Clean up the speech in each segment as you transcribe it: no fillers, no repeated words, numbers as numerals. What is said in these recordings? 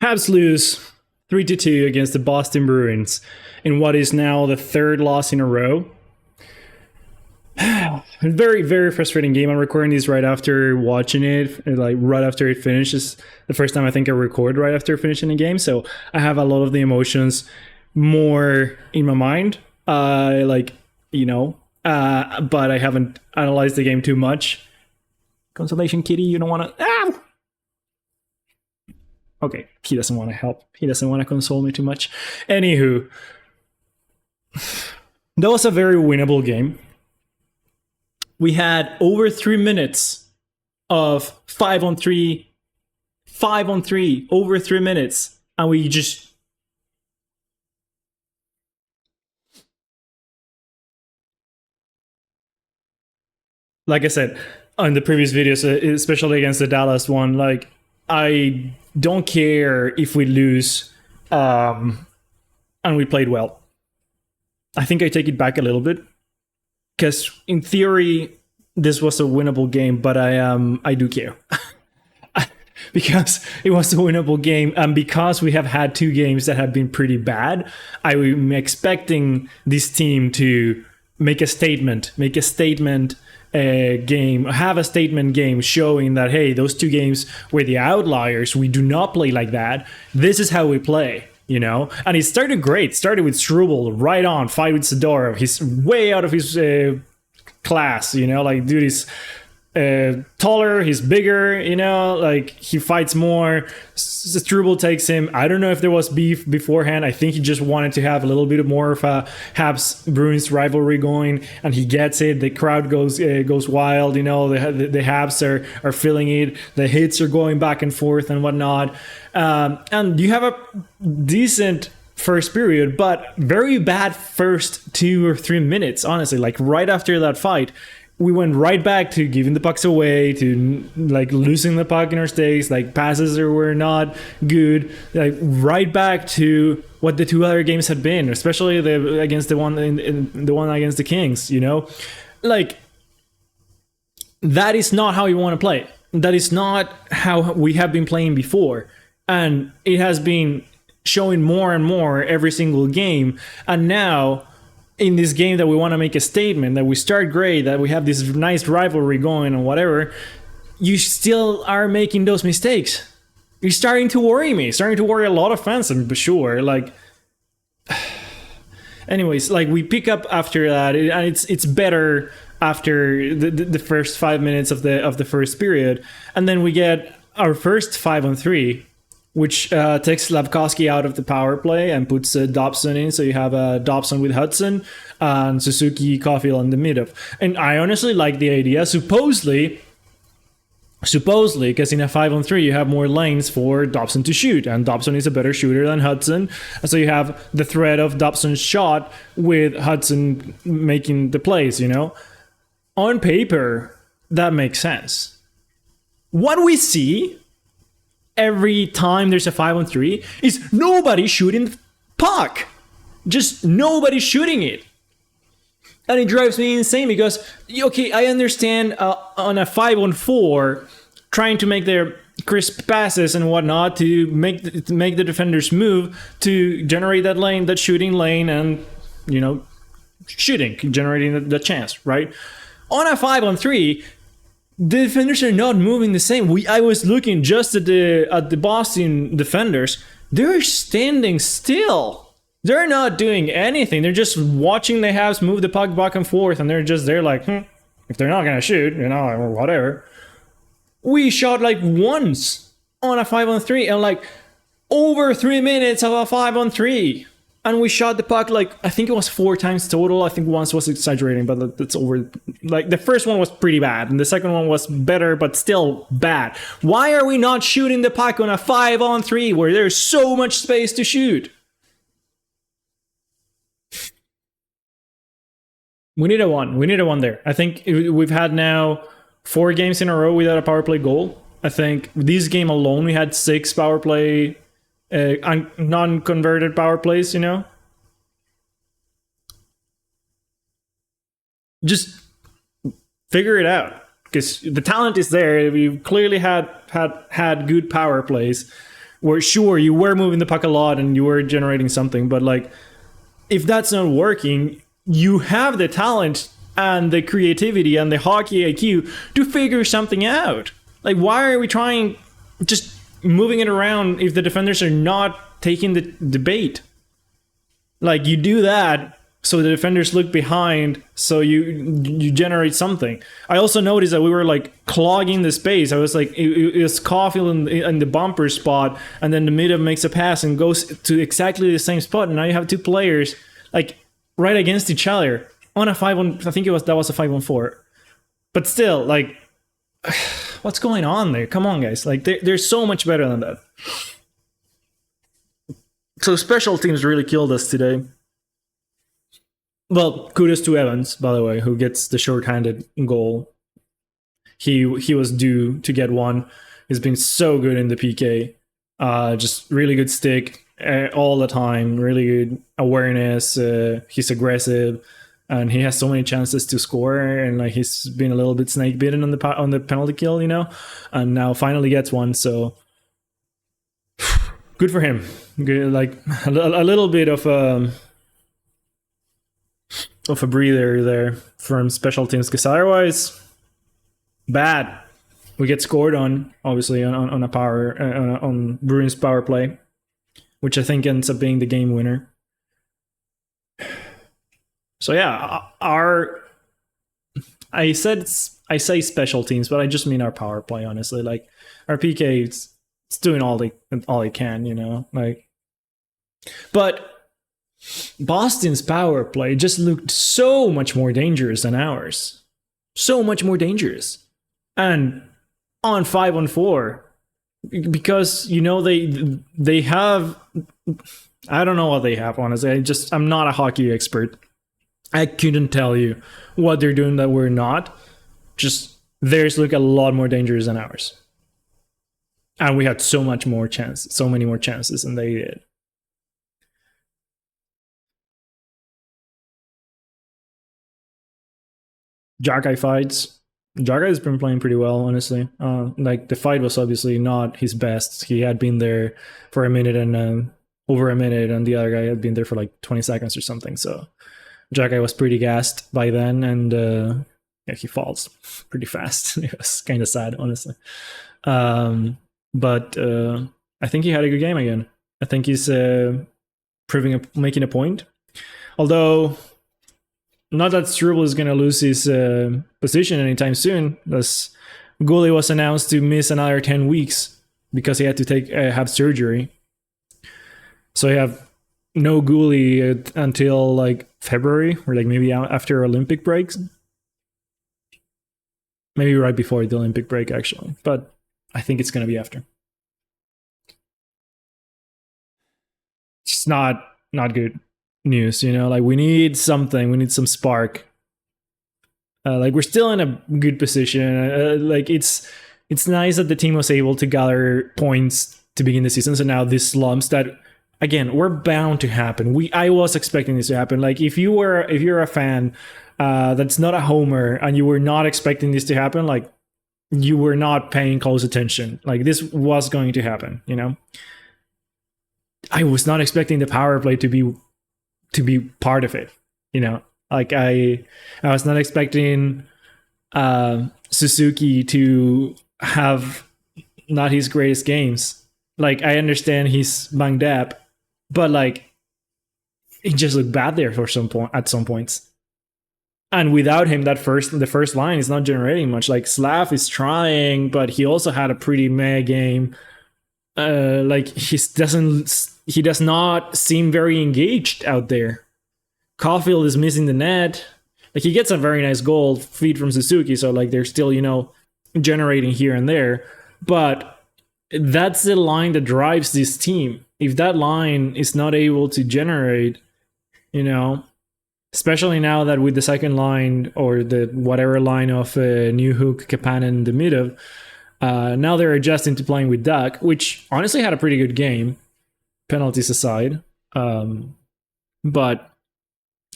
Habs lose 3-2 against the Boston Bruins in what is now the third loss in a row. Very, very frustrating game. I'm recording this right after watching it, like right after it finishes. The first time I think I record right after finishing the game, so I have a lot of the emotions more in my mind. But I haven't analyzed the game too much. Consolation Kitty, you don't want to... Okay, he doesn't want to help. He doesn't want to console me too much. Anywho, that was a very winnable game. We had over 3 minutes of 5-on-3, over 3 minutes, and we just... Like I said on the previous videos, especially against the Dallas one, like, I don't care if we lose, and we played well. I think I take it back a little bit, because in theory this was a winnable game, but I do care because it was a winnable game, and because we have had 2 games that have been pretty bad. I'm expecting this team to make a statement game showing that, hey, those 2 games were the outliers. We do not play like that. This is how we play, you know? And it started great. Started with Struble right on, fight with Zadorov. He's way out of his class, you know? Like, dude is taller, he's bigger, you know? Like, he fights more. Struble takes him. I don't know if there was beef beforehand. I think he just wanted to have a little bit more of a Habs-Bruins rivalry going, and he gets it. The crowd goes wild, you know? The Habs are feeling it. The hits are going back and forth and whatnot. And you have a decent first period, but very bad first 2 or 3 minutes, honestly. Like, right after that fight, we went right back to giving the pucks away, to like losing the puck in our stakes, like passes were not good, like right back to what the 2 other games had been, especially against the one in the one against the Kings, you know? Like, that is not how you want to play. That is not how we have been playing before. And it has been showing more and more every single game. And now, in this game that we want to make a statement, that we start great, that we have this nice rivalry going and whatever, you still are making those mistakes. You're starting to worry me. Starting to worry a lot of fans, I'm sure. Like, anyways, like, we pick up after that, and it's better after the first 5 minutes of the first period, and then we get our first 5-on-3, which takes Slavkovsky out of the power play and puts Dobson in. So you have Dobson with Hudson and Suzuki, Caulfield in the middle. And I honestly like the idea. Supposedly, because in a 5-on-3 you have more lanes for Dobson to shoot, and Dobson is a better shooter than Hudson. So you have the threat of Dobson's shot with Hudson making the plays, you know? On paper, that makes sense. What we see every time there's a 5-on-3 is nobody shooting the puck. Just nobody shooting it. And it drives me insane because, okay, I understand on a 5-on-4 trying to make their crisp passes and whatnot to make the defenders move to generate that lane, that shooting lane, and, you know, generating the chance, right? On a 5-on-3, the defenders are not moving the same. I was looking just at the Boston defenders. They're standing still. They're not doing anything. They're just watching the Habs move the puck back and forth, and they're like, if they're not gonna shoot, you know, or whatever. We shot like once on a 5-on-3, and like over 3 minutes of a 5-on-3. And we shot the puck, like, I think it was 4 times total. I think once was exaggerating, but that's over. Like, the first one was pretty bad, and the second one was better, but still bad. Why are we not shooting the puck on a 5-on-3 where there's so much space to shoot? We need a one. We need a one there. I think we've had now 4 games in a row without a power play goal. I think this game alone, we had 6 power play non-converted power plays, you know? Just figure it out, because the talent is there. We've clearly had good power plays. where sure you were moving the puck a lot and you were generating something, but like if that's not working, you have the talent and the creativity and the hockey IQ to figure something out. Like, why are we trying just moving it around if the defenders are not taking the bait? Like, you do that so the defenders look behind, so you generate something. I also noticed that we were like clogging the space. I was like, it was Caulfield in the bumper spot, and then the middle makes a pass and goes to exactly the same spot, and now you have two players like right against each other on a 5-on. I think that was a 5-on-4, but still, like, what's going on there? Come on, guys! Like, they're so much better than that. So special teams really killed us today. Well, kudos to Evans, by the way, who gets the shorthanded goal. He was due to get one. He's been so good in the PK. Just really good stick all the time. Really good awareness. He's aggressive, and he has so many chances to score. And like he's been a little bit snake bitten on the penalty kill, you know, and now finally gets one. So good for him. Good, like a little bit of a breather there from special teams, because otherwise, bad. We get scored on, obviously, on a power on Bruins power play, which I think ends up being the game winner. So yeah, I say special teams, but I just mean our power play. Honestly, like our PK, it's doing all they can, you know, like, but Boston's power play just looked so much more dangerous than ours. So much more dangerous. And on 5-on-4, because, you know, they have, I don't know what they have, honestly. I'm not a hockey expert. I couldn't tell you what they're doing that we're not. Just theirs look a lot more dangerous than ours. And we had so many more chances than they did. Jagai fights. Jagai has been playing pretty well, honestly. Like the fight was obviously not his best. He had been there for a minute and over a minute, and the other guy had been there for like 20 seconds or something. So Jagai was pretty gassed by then, and yeah, he falls pretty fast. It was kind of sad, honestly. But I think he had a good game again. I think he's making a point. Although, not that Struble is going to lose his position anytime soon, as Goulet was announced to miss another 10 weeks because he had to have surgery. So you have no Goulet until like February, or like maybe after Olympic breaks. Maybe right before the Olympic break, actually. But I think it's going to be after. It's not good news, you know, like we need something. We need some spark. Like we're still in a good position. Like it's nice that the team was able to gather points to begin the season. So now these slumps that, again, were bound to happen. I was expecting this to happen. Like if you're a fan that's not a homer and you were not expecting this to happen, like you were not paying close attention. Like this was going to happen, you know. I was not expecting the power play to be part of it, you know. Like I was not expecting Suzuki to have not his greatest games. Like I understand he's banged up, but like he just looked bad there for at some points. And without him, the first line is not generating much. Like Slav is trying, but he also had a pretty meh game. Like he does not seem very engaged out there. Caulfield is missing the net. Like he gets a very nice goal feed from Suzuki, so like they're still, you know, generating here and there. But that's the line that drives this team. If that line is not able to generate, you know, especially now that with the second line or the whatever line of Newhook, Kapanen, Demidov, now they're adjusting to playing with Duck, which honestly had a pretty good game, penalties aside. But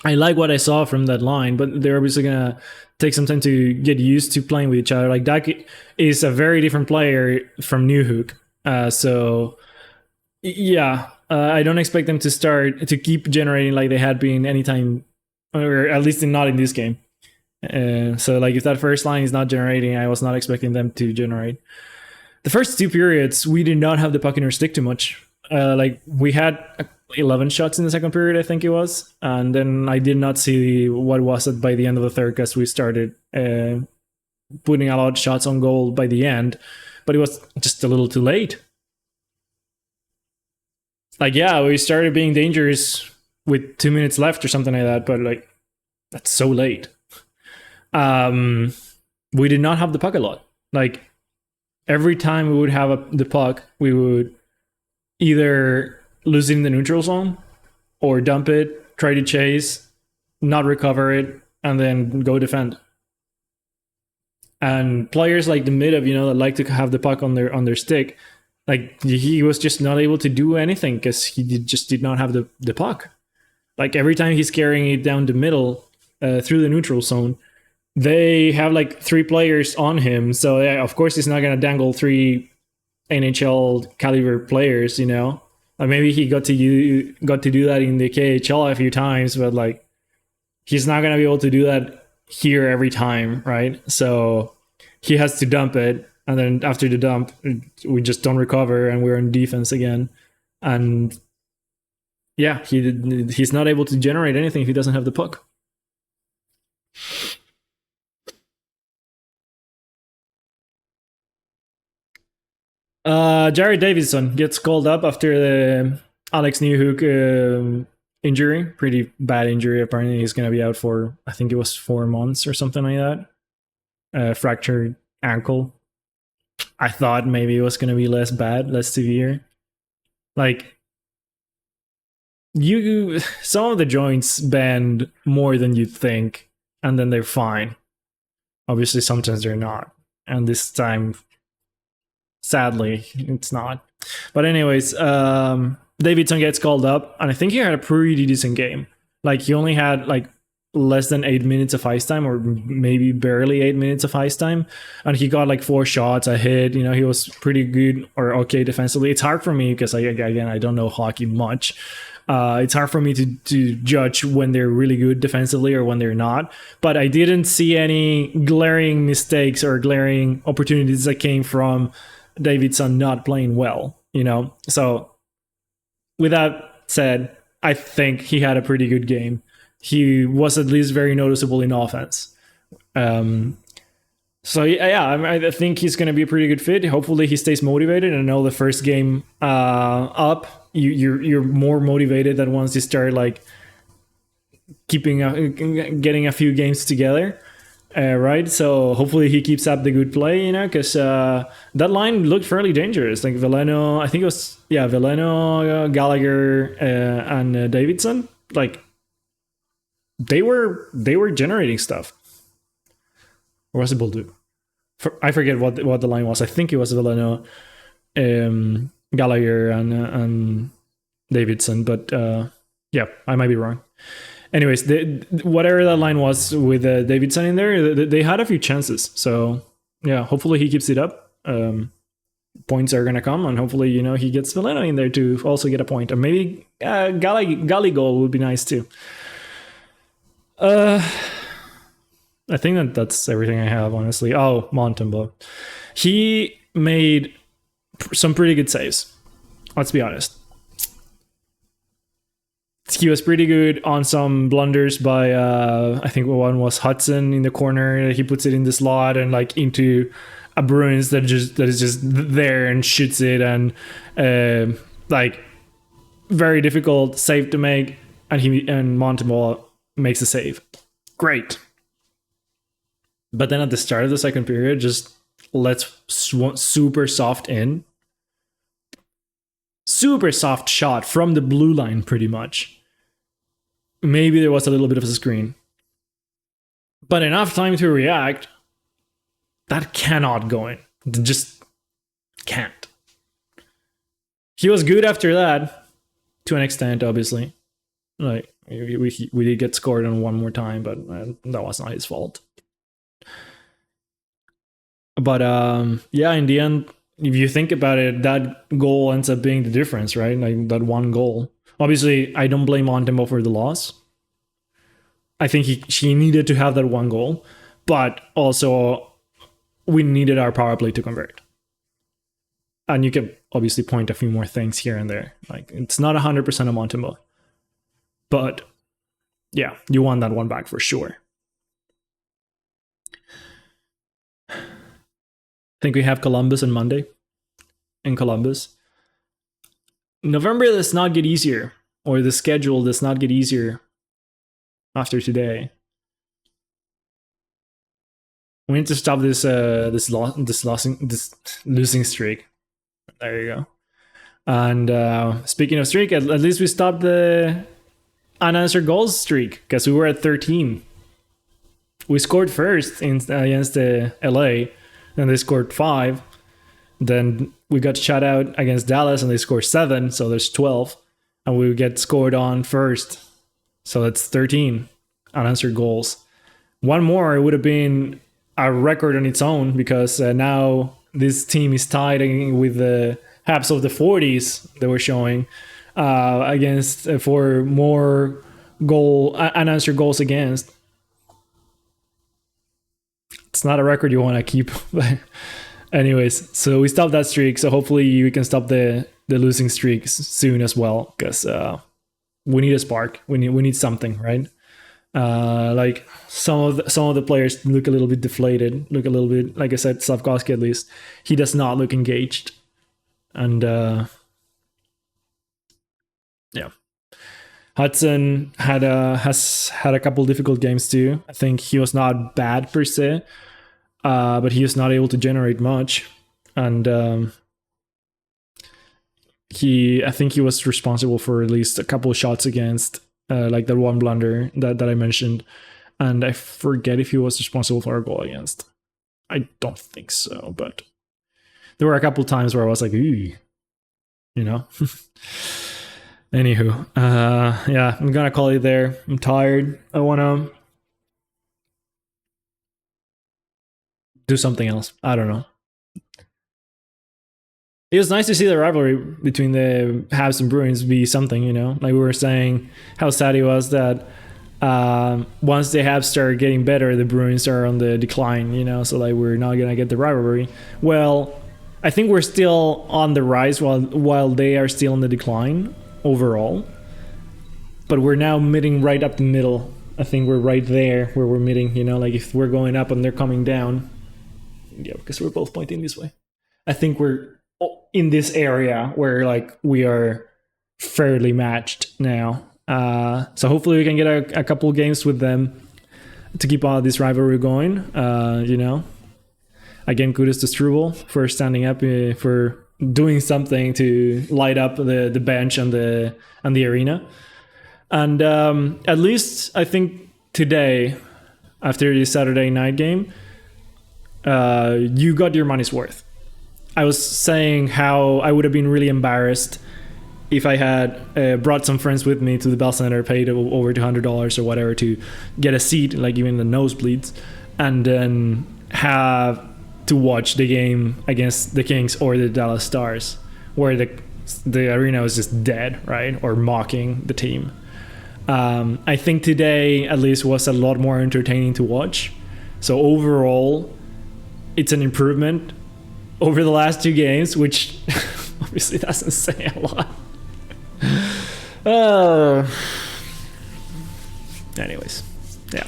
I like what I saw from that line, but they're obviously going to take some time to get used to playing with each other. Like Duck is a very different player from Newhook. So Yeah, I don't expect them to keep generating like they had been anytime, or at least not in this game. So like if that first line is not generating, I was not expecting them to generate. The first two periods, we did not have the puck in our stick too much. Like we had 11 shots in the second period, I think it was, and then I did not see what was it by the end of the third because we started putting a lot of shots on goal by the end, but it was just a little too late. Like yeah, we started being dangerous with 2 minutes left or something like that, but like that's so late. Um, we did not have the puck a lot. Like every time we would have the puck, we would either lose it in the neutral zone or dump it, try to chase, not recover it, and then go defend. And players like the mid of that like to have the puck on their stick, like he was just not able to do anything because he just did not have the puck. Like every time he's carrying it down the middle through the neutral zone, they have like 3 players on him. So yeah, of course he's not gonna dangle 3 NHL caliber players, Like maybe he got to do that in the KHL a few times, but like he's not gonna be able to do that here every time, right? So he has to dump it, and then after the dump, we just don't recover, and we're in defense again. And yeah, he's not able to generate anything if he doesn't have the puck. Jared Davidson gets called up after the Alex Newhook injury. Pretty bad injury. Apparently, he's going to be out for, I think it was 4 months or something like that. Fractured ankle. I thought maybe it was going to be less bad, less severe. Like, some of the joints bend more than you think, and then they're fine. Obviously, sometimes they're not. And this time, sadly, it's not. But anyways, Davidson gets called up, and I think he had a pretty decent game. Like he only had like less than 8 minutes of ice time, or maybe barely 8 minutes of ice time, and he got like 4 shots, a hit. He was pretty good or okay defensively. It's hard for me because I don't know hockey much. It's hard for me to judge when they're really good defensively or when they're not. But I didn't see any glaring mistakes or glaring opportunities that came from Davidson not playing well, So with that said, I think he had a pretty good game. He was at least very noticeable in offense. So yeah, I think he's going to be a pretty good fit. Hopefully he stays motivated. And I know the first game up, you're more motivated than once you start like getting a few games together. Right, so hopefully he keeps up the good play, because that line looked fairly dangerous. Like Veleno, I think it was Veleno, Gallagher, and Davidson. Like they were generating stuff. Or was it Boldu? I forget what the line was. I think it was Veleno, Gallagher, and Davidson. But yeah, I might be wrong. Anyways, whatever that line was with Davidson in there, they had a few chances. So yeah, hopefully he keeps it up. Points are gonna come, and hopefully he gets Veleno in there to also get a point, or maybe Galley goal would be nice too. I think that's everything I have, honestly. Oh, Montembeau, he made some pretty good saves. Let's be honest. He was pretty good on some blunders by I think one was Hudson in the corner. He puts it in the slot and like into a Bruins that is just there and shoots it, and like very difficult save to make, and Montembeau makes a save. Great. But then at the start of the second period, just lets super soft in. Super soft shot from the blue line, pretty much. Maybe there was a little bit of a screen. But enough time to react. That cannot go in. Just can't. He was good after that, to an extent, obviously. Like we did get scored on one more time, but that was not his fault. But yeah, in the end, if you think about it, that goal ends up being the difference, right? Like that one goal. Obviously, I don't blame Montembeau for the loss. I think she needed to have that one goal, but also we needed our power play to convert. And you can obviously point a few more things here and there. Like it's not 100% of Montembeau, but yeah, you won that one back for sure. I think we have Columbus on Monday. In Columbus, November does not get easier, or the schedule does not get easier after today. We need to stop this losing streak. There you go. And speaking of streak, at least we stopped the unanswered goals streak because we were at 13. We scored first against the LA, and they scored 5. Then we got shut out against Dallas, and they scored 7, so there's 12. And we get scored on first, so that's 13 unanswered goals. One more, it would have been a record on its own, because now this team is tied with the Habs of the 40s they were showing against for more unanswered goals against. It's not a record you want to keep. Anyways, so we stopped that streak. So hopefully we can stop the losing streaks soon as well, because we need a spark. We need something, right? Like some of the players look a little bit deflated. Look a little bit, like I said, Slavkovsky at least, he does not look engaged. And yeah, Hudson has had a couple difficult games too. I think he was not bad per se, but he was not able to generate much. And I think he was responsible for at least a couple of shots against, like that one blunder that I mentioned. And I forget if he was responsible for a goal against. I don't think so, but there were a couple of times where I was like, ooh, you know. Anywho, yeah, I'm gonna call it there. I'm tired. I wanna do something else. I don't know. It was nice to see the rivalry between the Habs and Bruins be something, you know. Like we were saying, how sad it was that once the Habs start getting better, the Bruins are on the decline, you know. So like we're not gonna get the rivalry. Well, I think we're still on the rise while they are still in the decline overall. But we're now meeting right up the middle. I think we're right there where we're meeting, you know. Like if we're going up and they're coming down, yeah, because we're both pointing this way. I think we're in this area where like we are fairly matched now. So hopefully we can get a couple games with them to keep all this rivalry going. You know, again, kudos to Struble for standing up, for doing something to light up the bench and the arena. And at least I think today, after the Saturday night game, you got your money's worth. I was saying how I would have been really embarrassed if I had brought some friends with me to the Bell Center, paid over $200 or whatever to get a seat, like even the nosebleeds, and then have to watch the game against the Kings or the Dallas Stars, where the arena was just dead, right? Or mocking the team. I think today at least was a lot more entertaining to watch. So overall, it's an improvement over the last 2 games, which obviously doesn't say a lot. Anyways, yeah,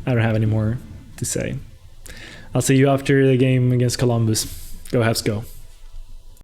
I don't have any more to say. I'll see you after the game against Columbus. Go Habs, go.